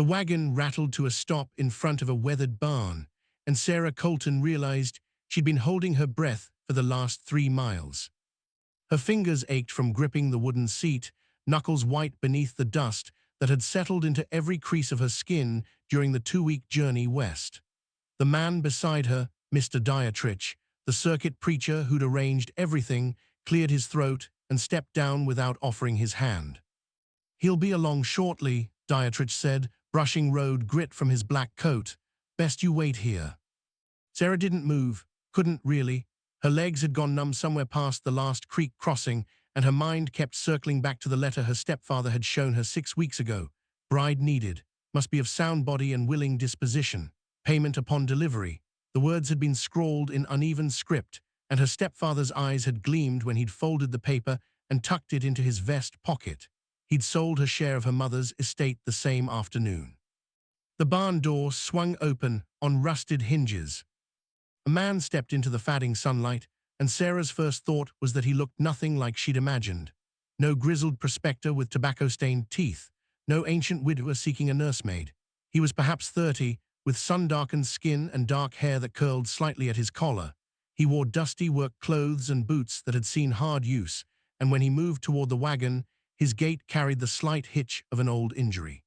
The wagon rattled to a stop in front of a weathered barn, and Sarah Colton realized she'd been holding her breath for the last 3 miles. Her fingers ached from gripping the wooden seat, knuckles white beneath the dust that had settled into every crease of her skin during the 2-week journey west. The man beside her, Mr. Dietrich, the circuit preacher who'd arranged everything, cleared his throat and stepped down without offering his hand. "He'll be along shortly," Dietrich said, brushing road grit from his black coat. "Best you wait here." Sarah didn't move, couldn't really. Her legs had gone numb somewhere past the last creek crossing, and her mind kept circling back to the letter her stepfather had shown her 6 weeks ago. Bride needed, must be of sound body and willing disposition. Payment upon delivery. The words had been scrawled in uneven script, and her stepfather's eyes had gleamed when he'd folded the paper and tucked it into his vest pocket. He'd sold her share of her mother's estate the same afternoon. The barn door swung open on rusted hinges. A man stepped into the fading sunlight, and Sarah's first thought was that he looked nothing like she'd imagined. No grizzled prospector with tobacco-stained teeth, no ancient widower seeking a nursemaid. He was perhaps 30, with sun-darkened skin and dark hair that curled slightly at his collar. He wore dusty work clothes and boots that had seen hard use, and when he moved toward the wagon, his gait carried the slight hitch of an old injury.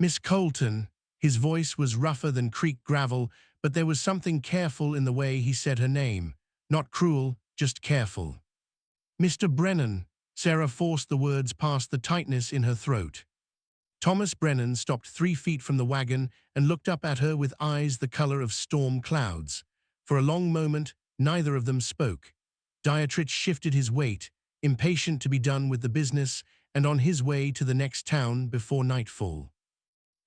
"Miss Colton," his voice was rougher than creek gravel, but there was something careful in the way he said her name. Not cruel, just careful. "Mr. Brennan," Sarah forced the words past the tightness in her throat. Thomas Brennan stopped 3 feet from the wagon and looked up at her with eyes the color of storm clouds. For a long moment, neither of them spoke. Dietrich shifted his weight, impatient to be done with the business and on his way to the next town before nightfall.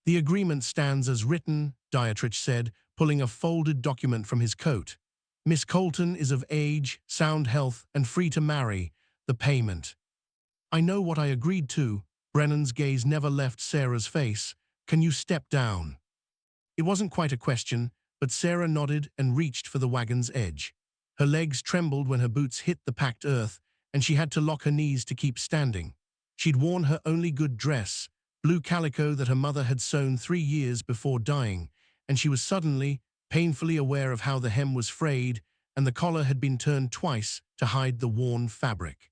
"The agreement stands as written," Dietrich said, pulling a folded document from his coat. "Miss Colton is of age, sound health, and free to marry. The payment." "I know what I agreed to." Brennan's gaze never left Sarah's face. "Can you step down?" It wasn't quite a question, but Sarah nodded and reached for the wagon's edge. Her legs trembled when her boots hit the packed earth, and she had to lock her knees to keep standing. She'd worn her only good dress, blue calico that her mother had sewn 3 years before dying, and she was suddenly, painfully aware of how the hem was frayed and the collar had been turned twice to hide the worn fabric.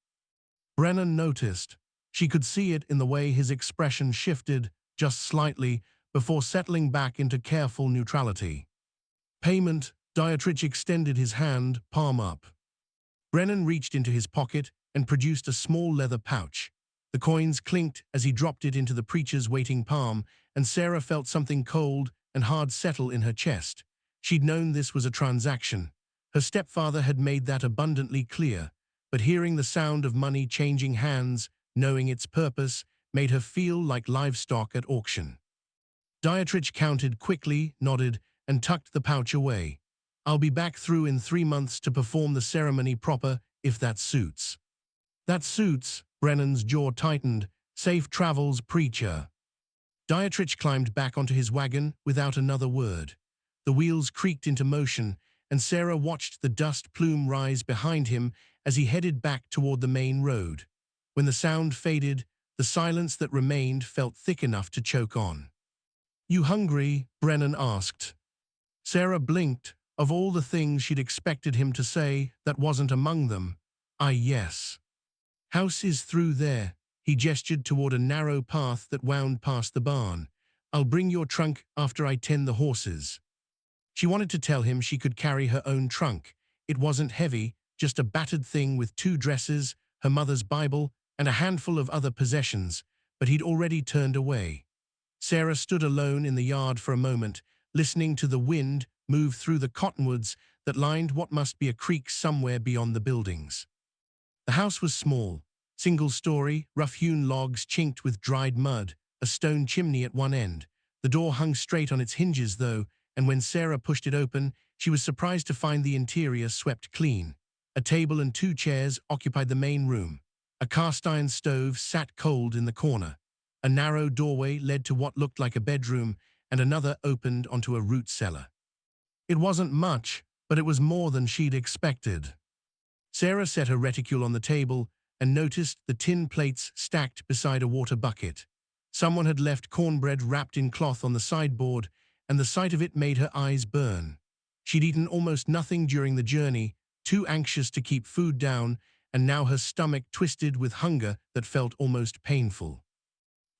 Brennan noticed. She could see it in the way his expression shifted, just slightly, before settling back into careful neutrality. "Payment," Dietrich extended his hand, palm up. Brennan reached into his pocket and produced a small leather pouch. The coins clinked as he dropped it into the preacher's waiting palm, and Sarah felt something cold and hard settle in her chest. She'd known this was a transaction. Her stepfather had made that abundantly clear, but hearing the sound of money changing hands, knowing its purpose, made her feel like livestock at auction. Dietrich counted quickly, nodded, and tucked the pouch away. "I'll be back through in 3 months to perform the ceremony proper, if that suits." "That suits," Brennan's jaw tightened. "Safe travels, preacher." Dietrich climbed back onto his wagon without another word. The wheels creaked into motion, and Sarah watched the dust plume rise behind him as he headed back toward the main road. When the sound faded, the silence that remained felt thick enough to choke on. "You hungry?" Brennan asked. Sarah blinked. Of all the things she'd expected him to say, that wasn't among them. Yes. "House is through there." He gestured toward a narrow path that wound past the barn. "I'll bring your trunk after I tend the horses." She wanted to tell him she could carry her own trunk. It wasn't heavy, just a battered thing with 2 dresses, her mother's Bible, and a handful of other possessions, but he'd already turned away. Sarah stood alone in the yard for a moment, listening to the wind move through the cottonwoods that lined what must be a creek somewhere beyond the buildings. The house was small, single-story, rough-hewn logs chinked with dried mud, a stone chimney at one end. The door hung straight on its hinges, though, and when Sarah pushed it open, she was surprised to find the interior swept clean. A table and 2 chairs occupied the main room. A cast-iron stove sat cold in the corner. A narrow doorway led to what looked like a bedroom, and another opened onto a root cellar. It wasn't much, but it was more than she'd expected. Sarah set her reticule on the table and noticed the tin plates stacked beside a water bucket. Someone had left cornbread wrapped in cloth on the sideboard, and the sight of it made her eyes burn. She'd eaten almost nothing during the journey, too anxious to keep food down, and now her stomach twisted with hunger that felt almost painful.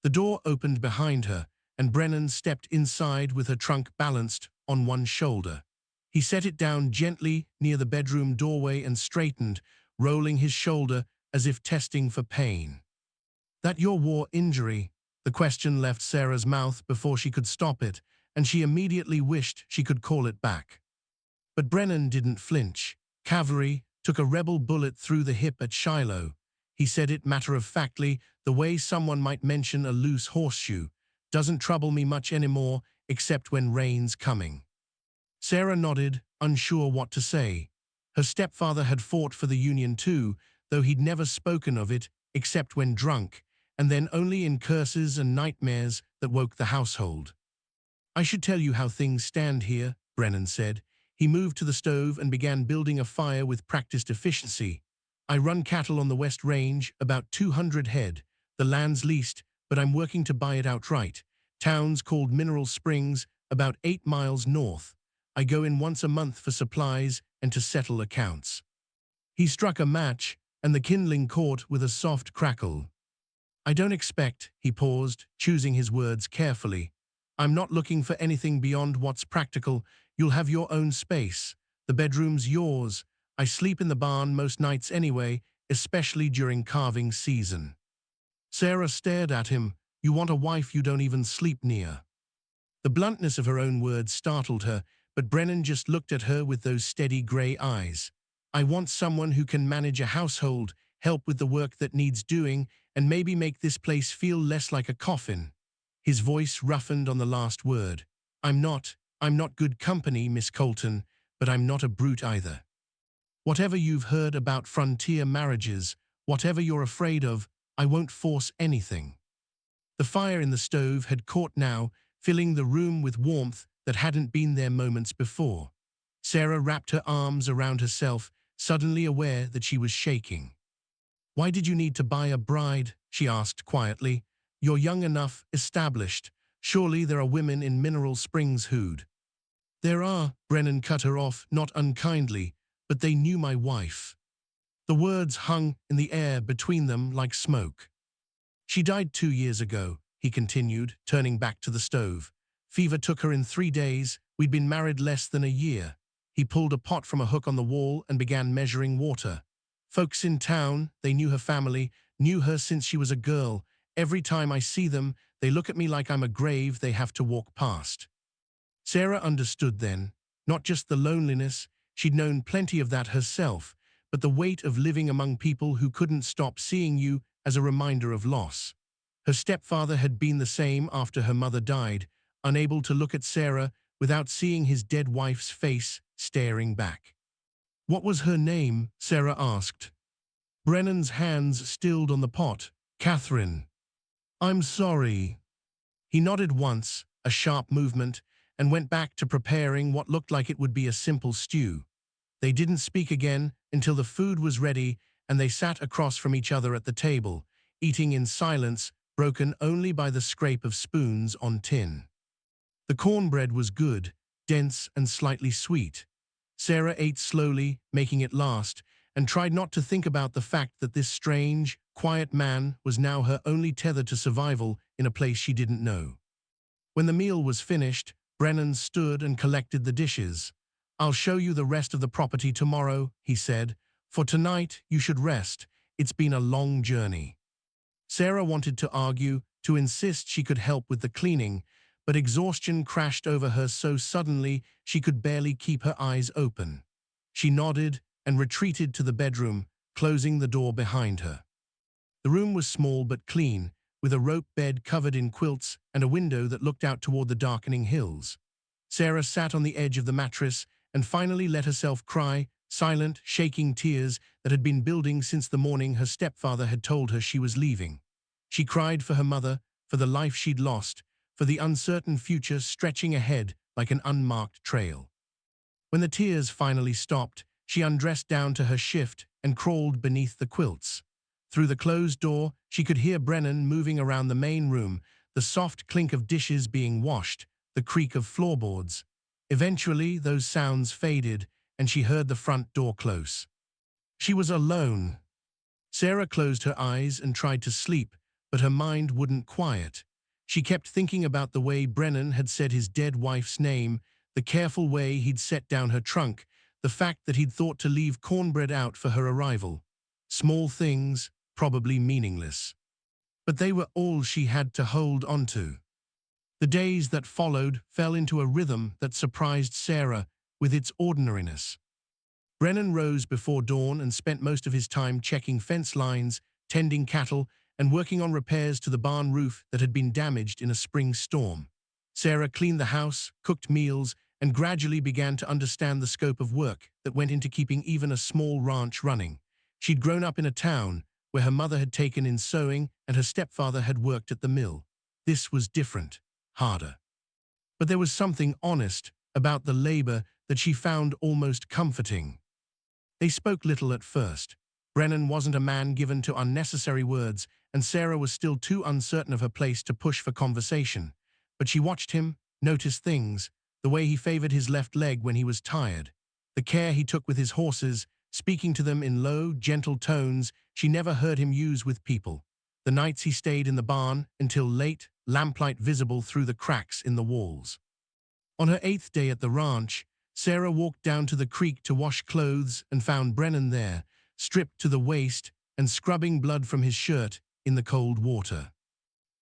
The door opened behind her, and Brennan stepped inside with her trunk balanced on one shoulder. He set it down gently near the bedroom doorway and straightened, rolling his shoulder as if testing for pain. "That your war injury?" The question left Sarah's mouth before she could stop it, and she immediately wished she could call it back. But Brennan didn't flinch. "Cavalry took a rebel bullet through the hip at Shiloh." He said it matter-of-factly, the way someone might mention a loose horseshoe. "Doesn't trouble me much anymore, except when rain's coming." Sarah nodded, unsure what to say. Her stepfather had fought for the Union too, though he'd never spoken of it except when drunk, and then only in curses and nightmares that woke the household. "I should tell you how things stand here," Brennan said. He moved to the stove and began building a fire with practiced efficiency. "I run cattle on the West Range, about 200 head. The land's leased, but I'm working to buy it outright. Town's called Mineral Springs, about 8 miles north. I go in once a month for supplies and to settle accounts." He struck a match, and the kindling caught with a soft crackle. "I don't expect," he paused, choosing his words carefully. "I'm not looking for anything beyond what's practical. You'll have your own space. The bedroom's yours. I sleep in the barn most nights anyway, especially during calving season." Sarah stared at him. "You want a wife you don't even sleep near." The bluntness of her own words startled her, but Brennan just looked at her with those steady gray eyes. "I want someone who can manage a household, help with the work that needs doing, and maybe make this place feel less like a coffin." His voice roughened on the last word. I'm not good company, Miss Colton, but I'm not a brute either. Whatever you've heard about frontier marriages, whatever you're afraid of, I won't force anything." The fire in the stove had caught now, filling the room with warmth that hadn't been there moments before. Sarah wrapped her arms around herself, suddenly aware that she was shaking. "Why did you need to buy a bride?" she asked quietly. "You're young enough, established. Surely there are women in Mineral Springs who'd—" "There are," Brennan cut her off, not unkindly, "but they knew my wife." The words hung in the air between them like smoke. "She died 2 years ago," he continued, turning back to the stove. "Fever took her in 3 days. We'd been married less than a year." He pulled a pot from a hook on the wall and began measuring water. "Folks in town, they knew her family, knew her since she was a girl. Every time I see them, they look at me like I'm a grave they have to walk past." Sarah understood then, not just the loneliness, she'd known plenty of that herself, but the weight of living among people who couldn't stop seeing you as a reminder of loss. Her stepfather had been the same after her mother died, unable to look at Sarah without seeing his dead wife's face staring back. "What was her name?" Sarah asked. Brennan's hands stilled on the pot. "Catherine." "I'm sorry." He nodded once, a sharp movement, and went back to preparing what looked like it would be a simple stew. They didn't speak again until the food was ready and they sat across from each other at the table, eating in silence, broken only by the scrape of spoons on tin. The cornbread was good, dense and slightly sweet. Sarah ate slowly, making it last, and tried not to think about the fact that this strange, quiet man was now her only tether to survival in a place she didn't know. When the meal was finished, Brennan stood and collected the dishes. "I'll show you the rest of the property tomorrow," he said. "For tonight, you should rest. It's been a long journey." Sarah wanted to argue, to insist she could help with the cleaning, but exhaustion crashed over her so suddenly she could barely keep her eyes open. She nodded and retreated to the bedroom, closing the door behind her. The room was small but clean, with a rope bed covered in quilts and a window that looked out toward the darkening hills. Sarah sat on the edge of the mattress and finally let herself cry, silent, shaking tears that had been building since the morning her stepfather had told her she was leaving. She cried for her mother, for the life she'd lost, for the uncertain future stretching ahead like an unmarked trail. When the tears finally stopped, she undressed down to her shift and crawled beneath the quilts. Through the closed door, she could hear Brennan moving around the main room, the soft clink of dishes being washed, the creak of floorboards. Eventually, those sounds faded, and she heard the front door close. She was alone. Sarah closed her eyes and tried to sleep, but her mind wouldn't quiet. She kept thinking about the way Brennan had said his dead wife's name, the careful way he'd set down her trunk, the fact that he'd thought to leave cornbread out for her arrival. Small things, probably meaningless. But they were all she had to hold onto. The days that followed fell into a rhythm that surprised Sarah with its ordinariness. Brennan rose before dawn and spent most of his time checking fence lines, tending cattle, and working on repairs to the barn roof that had been damaged in a spring storm. Sarah cleaned the house, cooked meals, and gradually began to understand the scope of work that went into keeping even a small ranch running. She'd grown up in a town where her mother had taken in sewing and her stepfather had worked at the mill. This was different, harder. But there was something honest about the labor that she found almost comforting. They spoke little at first. Brennan wasn't a man given to unnecessary words, and Sarah was still too uncertain of her place to push for conversation. But she watched him, noticed things, the way he favored his left leg when he was tired, the care he took with his horses, speaking to them in low, gentle tones she never heard him use with people. The nights he stayed in the barn until late, lamplight visible through the cracks in the walls. On her 8th day at the ranch, Sarah walked down to the creek to wash clothes and found Brennan there, stripped to the waist and scrubbing blood from his shirt in the cold water.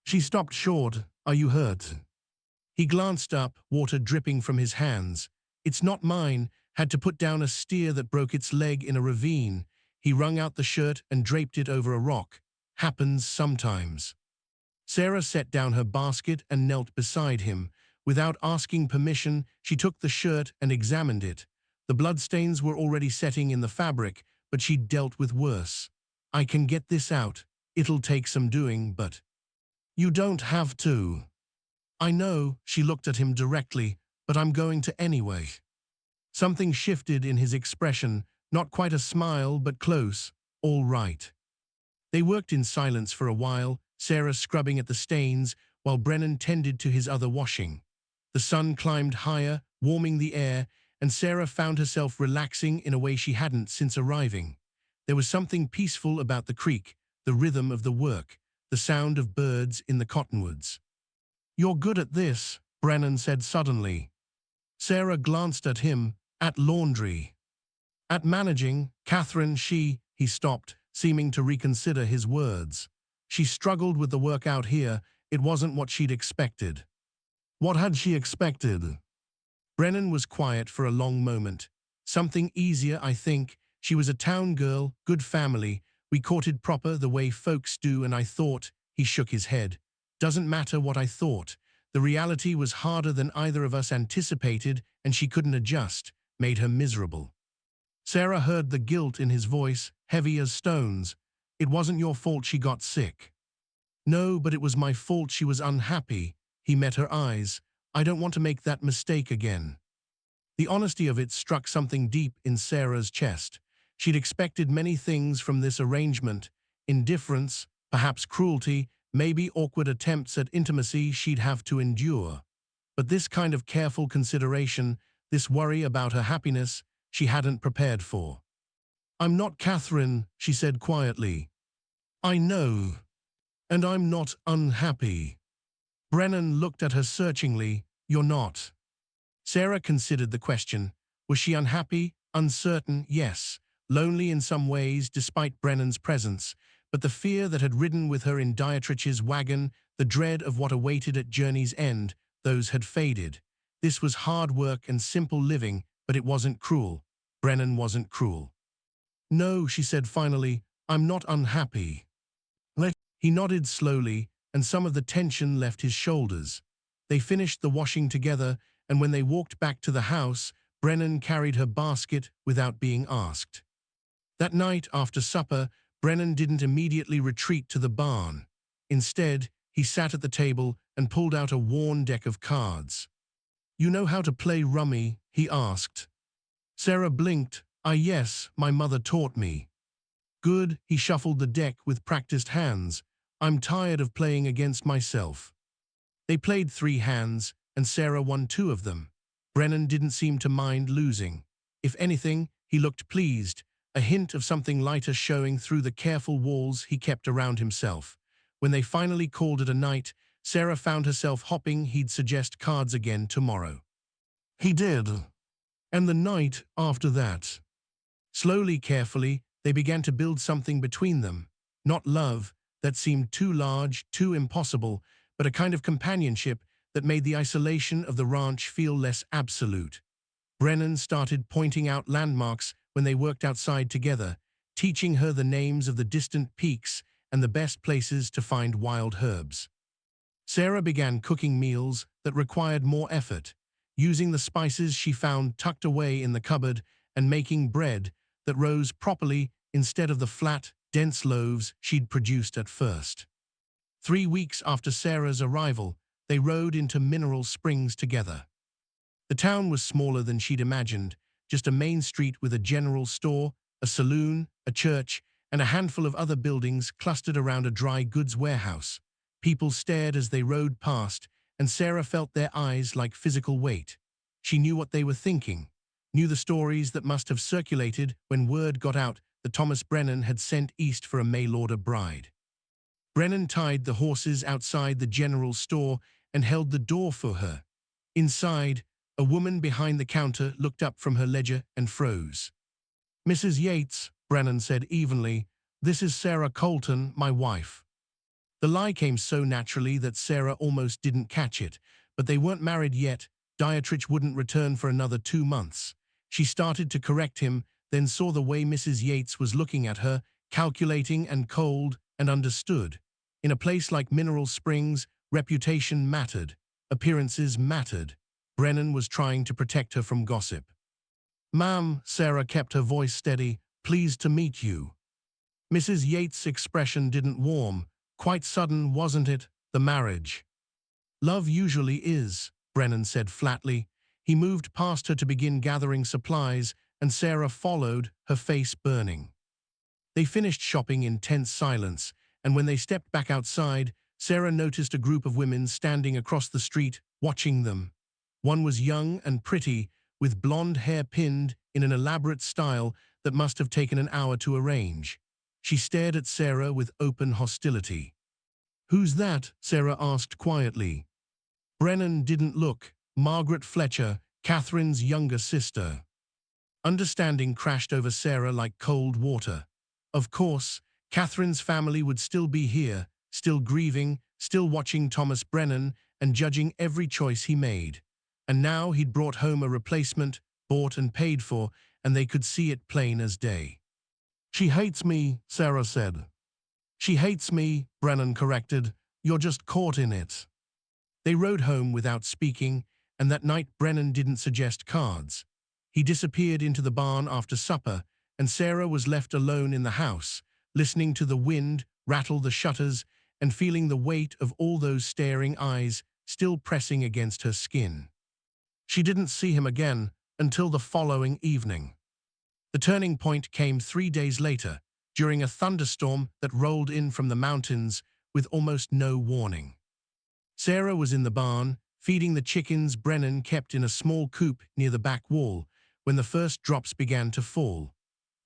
She stopped short. "Are you hurt?" He glanced up, water dripping from his hands. "It's not mine. Had to put down a steer that broke its leg in a ravine." He wrung out the shirt and draped it over a rock. "Happens sometimes." Sarah set down her basket and knelt beside him. Without asking permission, she took the shirt and examined it. The bloodstains were already setting in the fabric, but she'd dealt with worse. "I can get this out. It'll take some doing, but..." "You don't have to." "I know," she looked at him directly, "but I'm going to anyway." Something shifted in his expression, not quite a smile, but close. "All right." They worked in silence for a while, Sarah scrubbing at the stains, while Brennan tended to his other washing. The sun climbed higher, warming the air, and Sarah found herself relaxing in a way she hadn't since arriving. There was something peaceful about the creek, the rhythm of the work, the sound of birds in the cottonwoods. "You're good at this," Brennan said suddenly. Sarah glanced at him. "At laundry." "At managing, Catherine, he stopped, seeming to reconsider his words. She struggled with the work out here. It wasn't what she'd expected. What had she expected? Brennan was quiet for a long moment. "Something easier, I think. She was a town girl, good family. We courted proper the way folks do, and I thought..." He shook his head. "Doesn't matter what I thought. The reality was harder than either of us anticipated, and she couldn't adjust, made her miserable." Sarah heard the guilt in his voice, heavy as stones. "It wasn't your fault she got sick." "No, but it was my fault she was unhappy." He met her eyes. "I don't want to make that mistake again." The honesty of it struck something deep in Sarah's chest. She'd expected many things from this arrangement: indifference, perhaps cruelty, maybe awkward attempts at intimacy she'd have to endure. But this kind of careful consideration, this worry about her happiness, she hadn't prepared for. "I'm not Catherine," she said quietly. "I know. And I'm not unhappy." Brennan looked at her searchingly. "You're not." Sarah considered the question. Was she unhappy? Uncertain, yes. Lonely in some ways, despite Brennan's presence. But the fear that had ridden with her in Dietrich's wagon, the dread of what awaited at journey's end, those had faded. This was hard work and simple living, but it wasn't cruel. Brennan wasn't cruel. "No," she said finally, "I'm not unhappy." He nodded slowly, and some of the tension left his shoulders. They finished the washing together, and when they walked back to the house, Brennan carried her basket without being asked. That night, after supper, Brennan didn't immediately retreat to the barn. Instead, he sat at the table and pulled out a worn deck of cards. "You know how to play rummy?" he asked. Sarah blinked. Yes, my mother taught me." "Good." He shuffled the deck with practiced hands. "I'm tired of playing against myself." They played 3 hands, and Sarah won 2 of them. Brennan didn't seem to mind losing. If anything, he looked pleased, a hint of something lighter showing through the careful walls he kept around himself. When they finally called it a night, Sarah found herself hoping he'd suggest cards again tomorrow. He did. And the night after that. Slowly, carefully, they began to build something between them. Not love, that seemed too large, too impossible, but a kind of companionship that made the isolation of the ranch feel less absolute. Brennan started pointing out landmarks when they worked outside together, teaching her the names of the distant peaks and the best places to find wild herbs. Sarah began cooking meals that required more effort, using the spices she found tucked away in the cupboard and making bread that rose properly instead of the flat, dense loaves she'd produced at first. 3 weeks after Sarah's arrival, they rode into Mineral Springs together. The town was smaller than she'd imagined, just a main street with a general store, a saloon, a church, and a handful of other buildings clustered around a dry goods warehouse. People stared as they rode past, and Sarah felt their eyes like physical weight. She knew what they were thinking, knew the stories that must have circulated when word got out that Thomas Brennan had sent east for a mail-order bride. Brennan tied the horses outside the general store and held the door for her. Inside, a woman behind the counter looked up from her ledger and froze. "Mrs. Yates," Brennan said evenly, "this is Sarah Colton, my wife." The lie came so naturally that Sarah almost didn't catch it, but they weren't married yet. Dietrich wouldn't return for another 2 months. She started to correct him, then saw the way Mrs. Yates was looking at her, calculating and cold, and understood. In a place like Mineral Springs, reputation mattered. Appearances mattered. Brennan was trying to protect her from gossip. "Ma'am," Sarah kept her voice steady, "pleased to meet you." Mrs. Yates' expression didn't warm. "Quite sudden, wasn't it, the marriage?" "Love usually is," Brennan said flatly. He moved past her to begin gathering supplies, and Sarah followed, her face burning. They finished shopping in tense silence, and when they stepped back outside, Sarah noticed a group of women standing across the street, watching them. One was young and pretty, with blonde hair pinned in an elaborate style that must have taken an hour to arrange. She stared at Sarah with open hostility. "Who's that?" Sarah asked quietly. Brennan didn't look. "Margaret Fletcher, Catherine's younger sister." Understanding crashed over Sarah like cold water. Of course, Catherine's family would still be here, still grieving, still watching Thomas Brennan and judging every choice he made. And now he'd brought home a replacement, bought and paid for, and they could see it plain as day. "She hates me," Sarah said. "She hates me," Brennan corrected. "You're just caught in it." They rode home without speaking, and that night Brennan didn't suggest cards. He disappeared into the barn after supper, and Sarah was left alone in the house, listening to the wind rattle the shutters and feeling the weight of all those staring eyes still pressing against her skin. She didn't see him again until the following evening. The turning point came 3 days later, during a thunderstorm that rolled in from the mountains with almost no warning. Sarah was in the barn, feeding the chickens Brennan kept in a small coop near the back wall, when the first drops began to fall.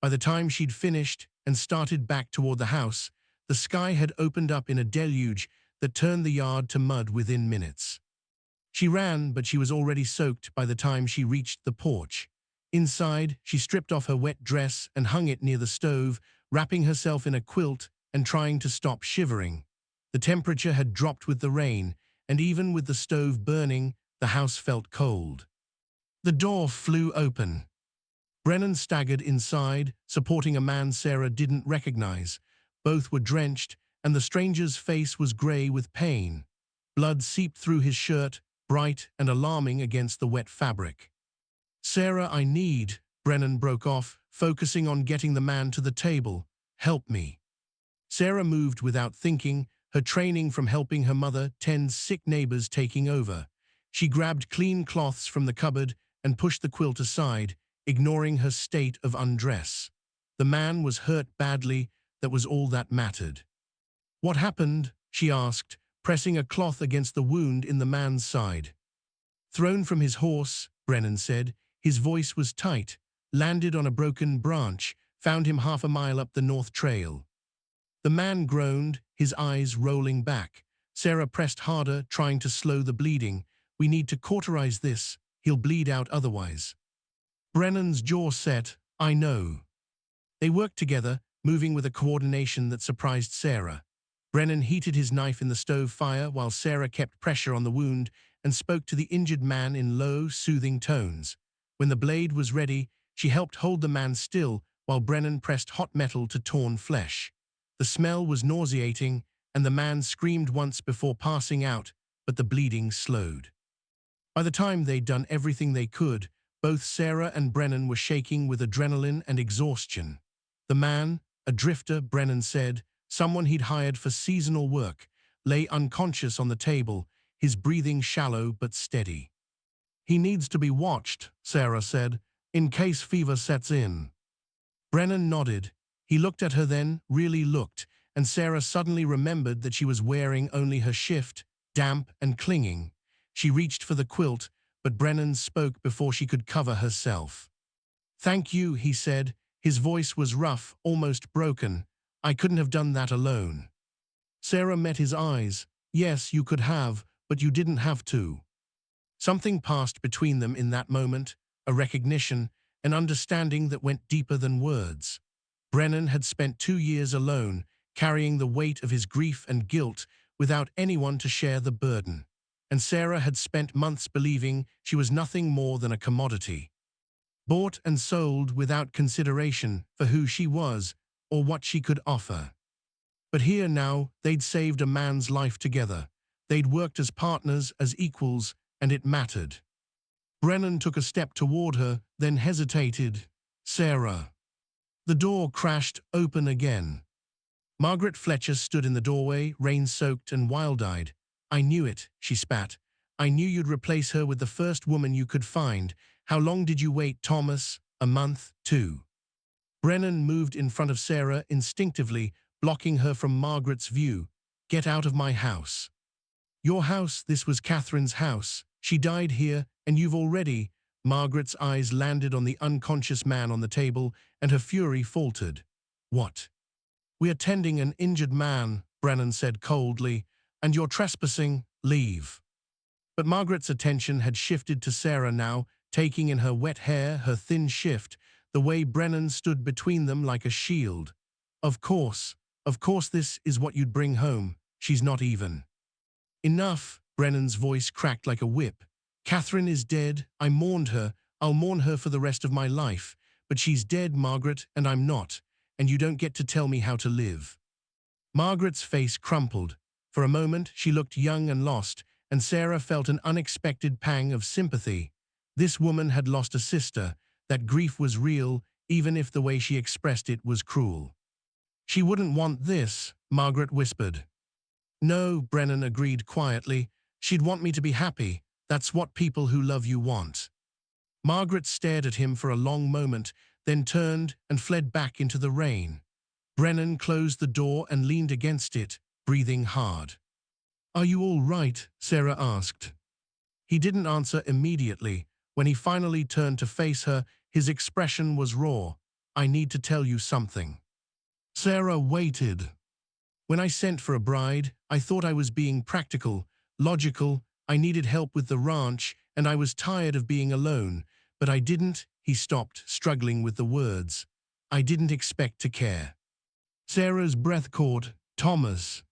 By the time she'd finished and started back toward the house, the sky had opened up in a deluge that turned the yard to mud within minutes. She ran, but she was already soaked by the time she reached the porch. Inside, she stripped off her wet dress and hung it near the stove, wrapping herself in a quilt and trying to stop shivering. The temperature had dropped with the rain, and even with the stove burning, the house felt cold. The door flew open. Brennan staggered inside, supporting a man Sarah didn't recognize. Both were drenched, and the stranger's face was gray with pain. Blood seeped through his shirt, bright and alarming against the wet fabric. "Sarah, I need," Brennan broke off, focusing on getting the man to the table. "Help me." Sarah moved without thinking, her training from helping her mother tend sick neighbors taking over. She grabbed clean cloths from the cupboard and pushed the quilt aside, ignoring her state of undress. The man was hurt badly, that was all that mattered. "What happened?" she asked, pressing a cloth against the wound in the man's side. Thrown from his horse, Brennan said, his voice was tight, landed on a broken branch, found him half a mile up the north trail. The man groaned, his eyes rolling back. Sarah pressed harder, trying to slow the bleeding. We need to cauterize this, he'll bleed out otherwise. Brennan's jaw set, I know. They worked together, moving with a coordination that surprised Sarah. Brennan heated his knife in the stove fire while Sarah kept pressure on the wound and spoke to the injured man in low, soothing tones. When the blade was ready, she helped hold the man still while Brennan pressed hot metal to torn flesh. The smell was nauseating, and the man screamed once before passing out, but the bleeding slowed. By the time they'd done everything they could, both Sarah and Brennan were shaking with adrenaline and exhaustion. The man, a drifter, Brennan said, someone he'd hired for seasonal work, lay unconscious on the table, his breathing shallow but steady. He needs to be watched, Sarah said, in case fever sets in. Brennan nodded. He looked at her then, really looked, and Sarah suddenly remembered that she was wearing only her shift, damp and clinging. She reached for the quilt, but Brennan spoke before she could cover herself. Thank you, he said. His voice was rough, almost broken. I couldn't have done that alone. Sarah met his eyes. Yes, you could have, but you didn't have to. Something passed between them in that moment, a recognition, an understanding that went deeper than words. Brennan had spent 2 years alone, carrying the weight of his grief and guilt without anyone to share the burden. And Sarah had spent months believing she was nothing more than a commodity. Bought and sold without consideration for who she was or what she could offer. But here now, they'd saved a man's life together. They'd worked as partners, as equals, and it mattered. Brennan took a step toward her, then hesitated. Sarah. The door crashed open again. Margaret Fletcher stood in the doorway, rain-soaked and wild-eyed. I knew it, she spat. I knew you'd replace her with the first woman you could find. How long did you wait, Thomas? A month, 2. Brennan moved in front of Sarah instinctively, blocking her from Margaret's view. Get out of my house. Your house, this was Catherine's house. She died here, and you've already... Margaret's eyes landed on the unconscious man on the table, and her fury faltered. What? We're tending an injured man, Brennan said coldly, and you're trespassing. Leave. But Margaret's attention had shifted to Sarah now, taking in her wet hair, her thin shift, the way Brennan stood between them like a shield. Of course this is what you'd bring home. She's not even. Enough, Brennan's voice cracked like a whip. Catherine is dead. I mourned her. I'll mourn her for the rest of my life. But she's dead, Margaret, and I'm not. And you don't get to tell me how to live. Margaret's face crumpled. For a moment, she looked young and lost, and Sarah felt an unexpected pang of sympathy. This woman had lost a sister. That grief was real, even if the way she expressed it was cruel. She wouldn't want this, Margaret whispered. No, Brennan agreed quietly. She'd want me to be happy. That's what people who love you want. Margaret stared at him for a long moment, then turned and fled back into the rain. Brennan closed the door and leaned against it, breathing hard. Are you all right? Sarah asked. He didn't answer immediately. When he finally turned to face her, his expression was raw. I need to tell you something. Sarah waited. When I sent for a bride, I thought I was being practical, logical. I needed help with the ranch, and I was tired of being alone. But I didn't, he stopped, struggling with the words. I didn't expect to care. Sarah's breath caught. Thomas.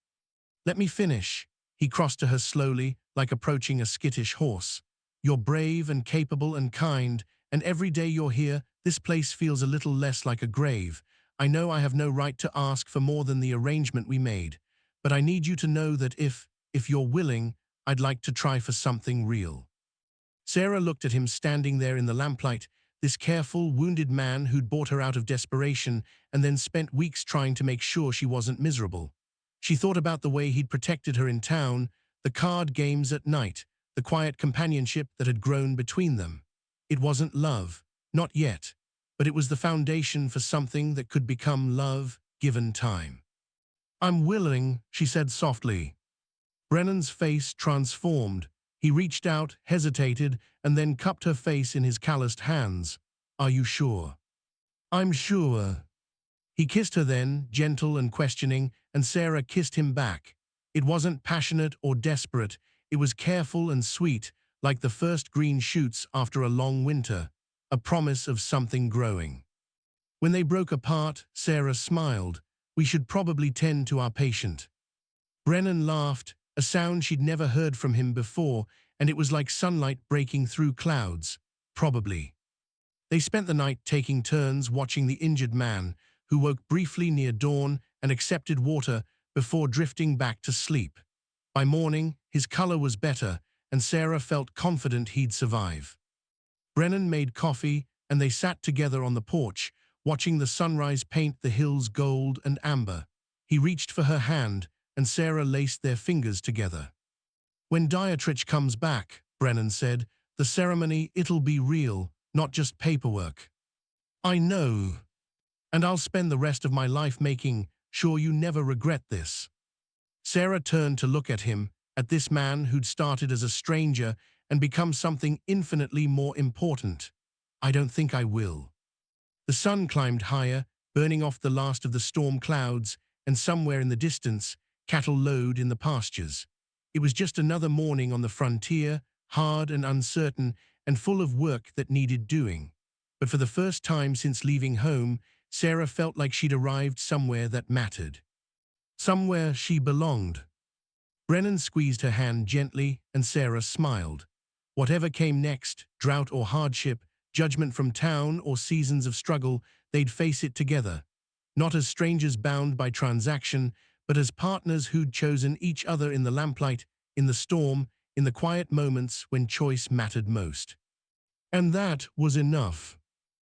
Let me finish. He crossed to her slowly, like approaching a skittish horse. You're brave and capable and kind, and every day you're here, this place feels a little less like a grave. I know I have no right to ask for more than the arrangement we made, but I need you to know that if you're willing, I'd like to try for something real. Sarah looked at him standing there in the lamplight, this careful, wounded man who'd bought her out of desperation and then spent weeks trying to make sure she wasn't miserable. She thought about the way he'd protected her in town, the card games at night, the quiet companionship that had grown between them. It wasn't love, not yet, but it was the foundation for something that could become love, given time. I'm willing, she said softly. Brennan's face transformed. He reached out, hesitated, and then cupped her face in his calloused hands. "Are you sure?" "I'm sure." He kissed her then, gentle and questioning, and Sarah kissed him back. It wasn't passionate or desperate. It was careful and sweet, like the first green shoots after a long winter, a promise of something growing. When they broke apart, Sarah smiled. "We should probably tend to our patient." Brennan laughed, a sound she'd never heard from him before, and it was like sunlight breaking through clouds. "Probably." They spent the night taking turns watching the injured man, who woke briefly near dawn and accepted water before drifting back to sleep. By morning, his color was better, and Sarah felt confident he'd survive. Brennan made coffee, and they sat together on the porch, watching the sunrise paint the hills gold and amber. He reached for her hand, and Sarah laced their fingers together. "When Dietrich comes back," Brennan said, "the ceremony, it'll be real, not just paperwork." "I know. And I'll spend the rest of my life making sure you never regret this." Sarah turned to look at him, at this man who'd started as a stranger and become something infinitely more important. "I don't think I will." The sun climbed higher, burning off the last of the storm clouds, and somewhere in the distance, cattle lowed in the pastures. It was just another morning on the frontier, hard and uncertain, and full of work that needed doing. But for the first time since leaving home, Sarah felt like she'd arrived somewhere that mattered. Somewhere she belonged. Brennan squeezed her hand gently, and Sarah smiled. Whatever came next, drought or hardship, judgment from town or seasons of struggle, they'd face it together. Not as strangers bound by transaction, but as partners who'd chosen each other in the lamplight, in the storm, in the quiet moments when choice mattered most. And that was enough.